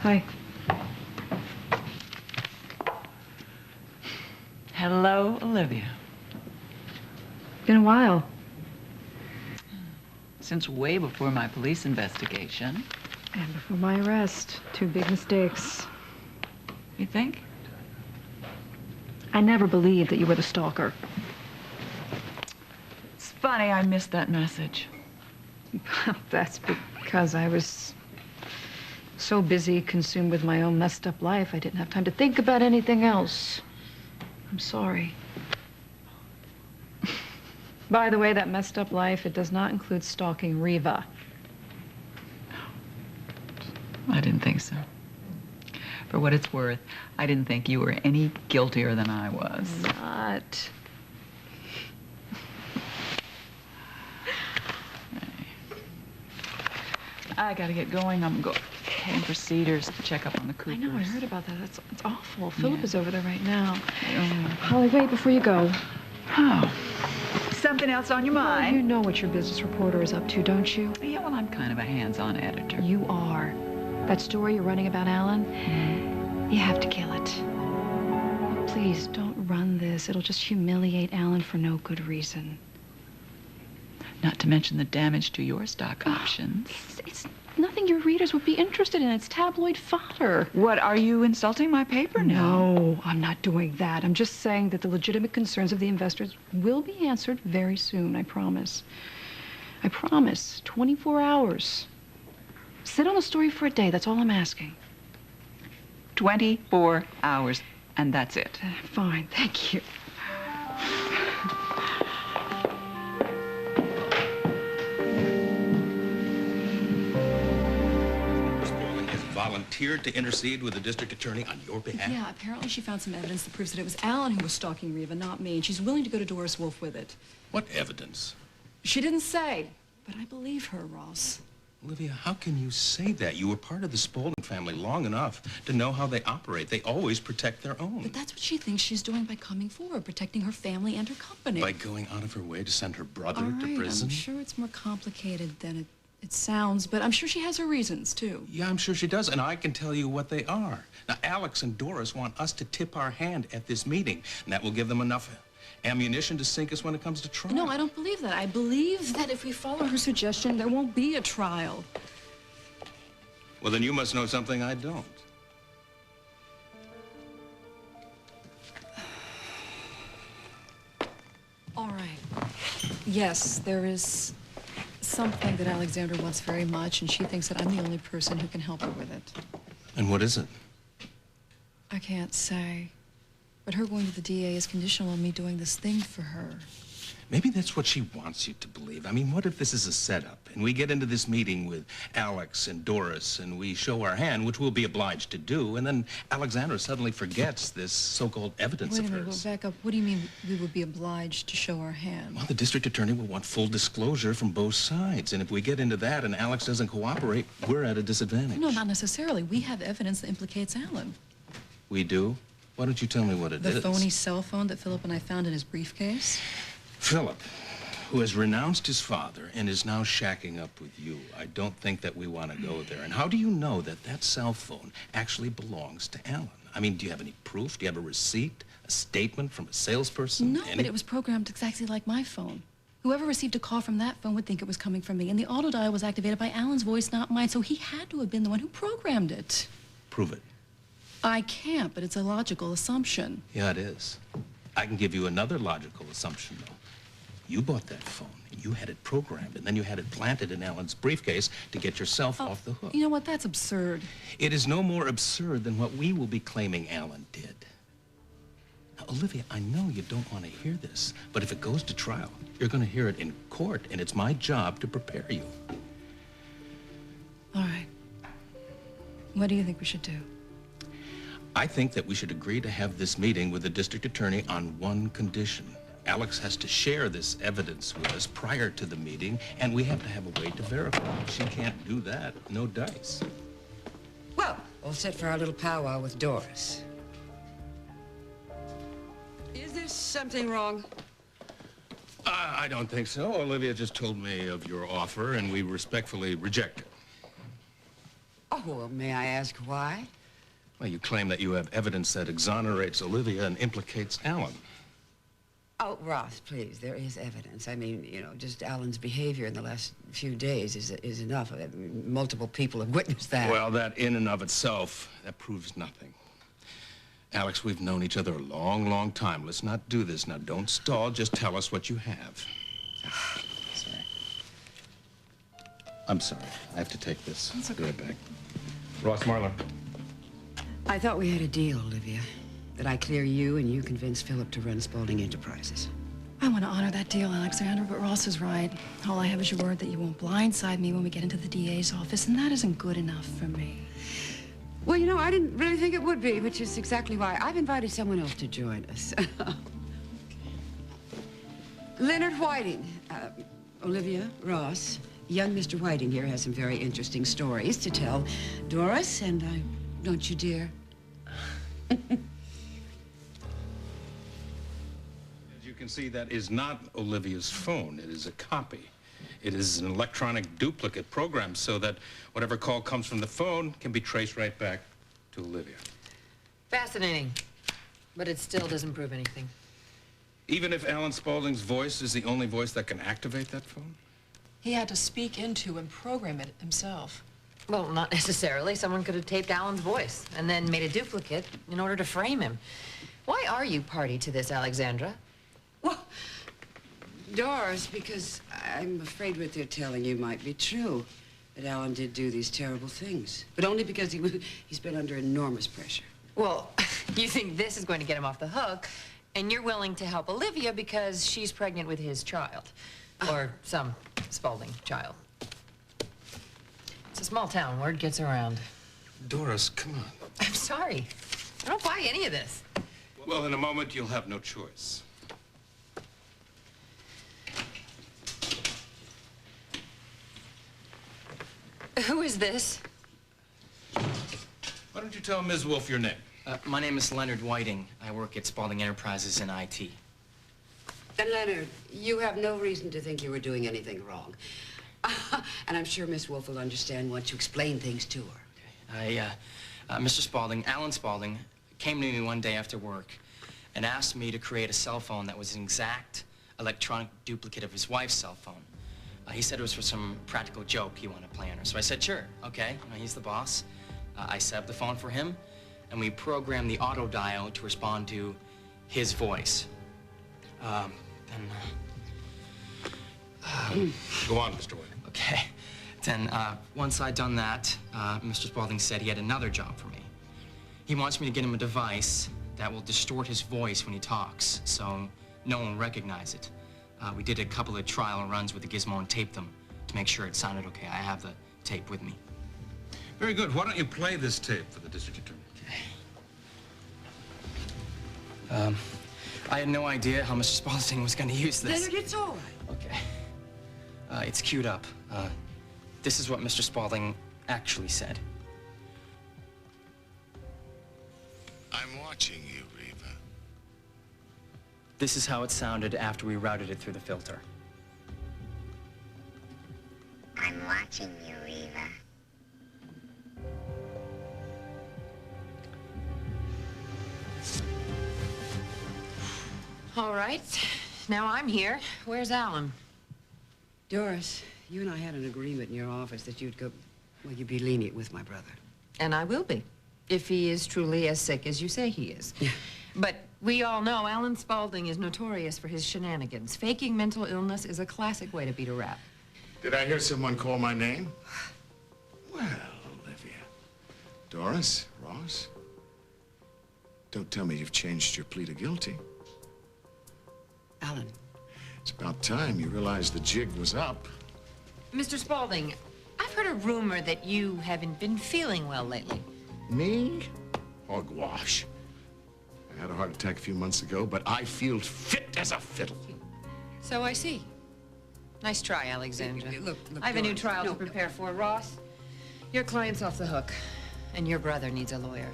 Hi. Hello, Olivia. Been a while. Since way before my police investigation. And before my arrest. 2 big mistakes. You think? I never believed that you were the stalker. It's funny, I missed that message. That's because I was so busy, consumed with my own messed up life, I didn't have time to think about anything else. I'm sorry. By the way, that messed up life, it does not include stalking Reva. I didn't think so. For what it's worth, I didn't think you were any guiltier than I was. Not. I gotta get going. I'm heading for Cedars to check up on the Coopers. I know, I heard about that. It's awful. Phillip is over there right now. Oh. Holly, wait before you go. Oh. Something else on your mind? Well, you know what your business reporter is up to, don't you? Yeah, well, I'm kind of a hands-on editor. You are. That story you're running about Alan, you have to kill it. Oh, please, don't run this. It'll just humiliate Alan for no good reason. Not to mention the damage to your stock options. It's nothing your readers would be interested in. It's tabloid fodder. What, are you insulting my paper now? No, I'm not doing that. I'm just saying that the legitimate concerns of the investors will be answered very soon, I promise. I promise. 24 hours. Sit on the story for a day, that's all I'm asking. 24 hours, and that's it. Fine, thank you. Volunteered to intercede with the district attorney on your behalf? Yeah, apparently she found some evidence that proves that it was Alan who was stalking Reva, not me, and she's willing to go to Doris Wolfe with it. What evidence? She didn't say, but I believe her, Ross. Olivia, how can you say that? You were part of the Spaulding family long enough to know how they operate. They always protect their own. But that's what she thinks she's doing by coming forward, protecting her family and her company. By going out of her way to send her brother to prison? I'm sure it's more complicated than it sounds, but I'm sure she has her reasons, too. Yeah, I'm sure she does, and I can tell you what they are. Now, Alex and Doris want us to tip our hand at this meeting, and that will give them enough ammunition to sink us when it comes to trial. No, I don't believe that. I believe that if we follow her suggestion, there won't be a trial. Well, then you must know something I don't. All right. Yes, there is something that Alexandra wants very much, and she thinks that I'm the only person who can help her with it. And what is it? I can't say. But her going to the DA is conditional on me doing this thing for her. Maybe that's what she wants you to believe. I mean, what if this is a setup, and we get into this meeting with Alex and Doris, and we show our hand, which we'll be obliged to do, and then Alexandra suddenly forgets this so-called evidence of hers. Wait a minute, well, back up. What do you mean we would be obliged to show our hand? Well, the district attorney will want full disclosure from both sides, and if we get into that and Alex doesn't cooperate, we're at a disadvantage. No, not necessarily. We have evidence that implicates Alan. We do? Why don't you tell me what it is? The phony cell phone that Phillip and I found in his briefcase? Phillip, who has renounced his father and is now shacking up with you. I don't think that we want to go there. And how do you know that that cell phone actually belongs to Alan? I mean, do you have any proof? Do you have a receipt? A statement from a salesperson? No, but it was programmed exactly like my phone. Whoever received a call from that phone would think it was coming from me. And the auto dial was activated by Alan's voice, not mine. So he had to have been the one who programmed it. Prove it. I can't, but it's a logical assumption. Yeah, it is. I can give you another logical assumption, though. You bought that phone, and you had it programmed, and then you had it planted in Alan's briefcase to get yourself off the hook. You know what? That's absurd. It is no more absurd than what we will be claiming Alan did. Now, Olivia, I know you don't want to hear this, but if it goes to trial, you're going to hear it in court, and it's my job to prepare you. All right. What do you think we should do? I think that we should agree to have this meeting with the district attorney on one condition. Alex has to share this evidence with us prior to the meeting, and we have to have a way to verify. She can't do that. No dice. Well, all set for our little powwow with Doris. Is there something wrong? I don't think so. Olivia just told me of your offer, and we respectfully reject it. Oh, Oh, well, may I ask why? Well, you claim that you have evidence that exonerates Olivia and implicates Alan. Oh, Ross, please, there is evidence. I mean, you know, just Alan's behavior in the last few days is enough. I mean, multiple people have witnessed that. Well, that in and of itself, that proves nothing. Alex, we've known each other a long, long time. Let's not do this. Now, don't stall. Just tell us what you have. Sorry. I'm sorry. I have to take this. That's okay. Be right back. Ross Marler. I thought we had a deal, Olivia. That I clear you and you convince Phillip to run Spaulding Enterprises. I want to honor that deal, Alexandra, but Ross is right. All I have is your word that you won't blindside me when we get into the DA's office, and that isn't good enough for me. Well, you know, I didn't really think it would be, which is exactly why I've invited someone else to join us. Leonard Whiting. Olivia, Ross. Young Mr. Whiting here has some very interesting stories to tell Doris, and don't you, dear? As you can see, that is not Olivia's phone. It is a copy. It is an electronic duplicate program so that whatever call comes from the phone can be traced right back to Olivia. Fascinating, but it still doesn't prove anything. Even if Alan Spaulding's voice is the only voice that can activate that phone? He had to speak into and program it himself. Well, not necessarily. Someone could have taped Alan's voice and then made a duplicate in order to frame him. Why are you party to this, Alexandra? Well, Doris, because I'm afraid what they're telling you might be true. That Alan did do these terrible things. But only because he's been under enormous pressure. Well, you think this is going to get him off the hook, and you're willing to help Olivia because she's pregnant with his child. Or some Spaulding child. It's a small town. Word gets around. Doris, come on. I'm sorry. I don't buy any of this. Well, in a moment, you'll have no choice. Who is this? Why don't you tell Ms. Wolfe your name? My name is Leonard Whiting. I work at Spaulding Enterprises in IT. And Leonard, you have no reason to think you were doing anything wrong. And I'm sure Miss Wolfe will understand once you explain things to her. Mr. Spaulding, Alan Spaulding, came to me one day after work and asked me to create a cell phone that was an exact electronic duplicate of his wife's cell phone. He said it was for some practical joke he wanted to play on her. So I said, sure, okay, you know, he's the boss. I set up the phone for him, and we programmed the auto dial to respond to his voice. Go on, Mr. White. Okay. Then, once I'd done that, Mr. Spaulding said he had another job for me. He wants me to get him a device that will distort his voice when he talks, so no one will recognize it. We did a couple of trial runs with the gizmo and taped them to make sure it sounded okay. I have the tape with me. Very good. Why don't you play this tape for the district attorney? Okay. I had no idea how Mr. Spaulding was going to use this. Leonard, it's all right. Okay. It's queued up. This is what Mr. Spaulding actually said. I'm watching you, Reva. This is how it sounded after we routed it through the filter. I'm watching you, Reva. All right. Now I'm here. Where's Alan? Doris, you and I had an agreement in your office that you'd be lenient with my brother. And I will be, if he is truly as sick as you say he is. But we all know Alan Spaulding is notorious for his shenanigans. Faking mental illness is a classic way to beat a rap. Did I hear someone call my name? Well, Olivia. Doris, Ross. Don't tell me you've changed your plea to guilty. Alan. It's about time you realized the jig was up. Mr. Spaulding, I've heard a rumor that you haven't been feeling well lately. Me? Hogwash. I had a heart attack a few months ago, but I feel fit as a fiddle. So I see. Nice try, Alexandra. Look, I have a new Doris, trial no, to prepare for. Ross, your client's off the hook, and your brother needs a lawyer.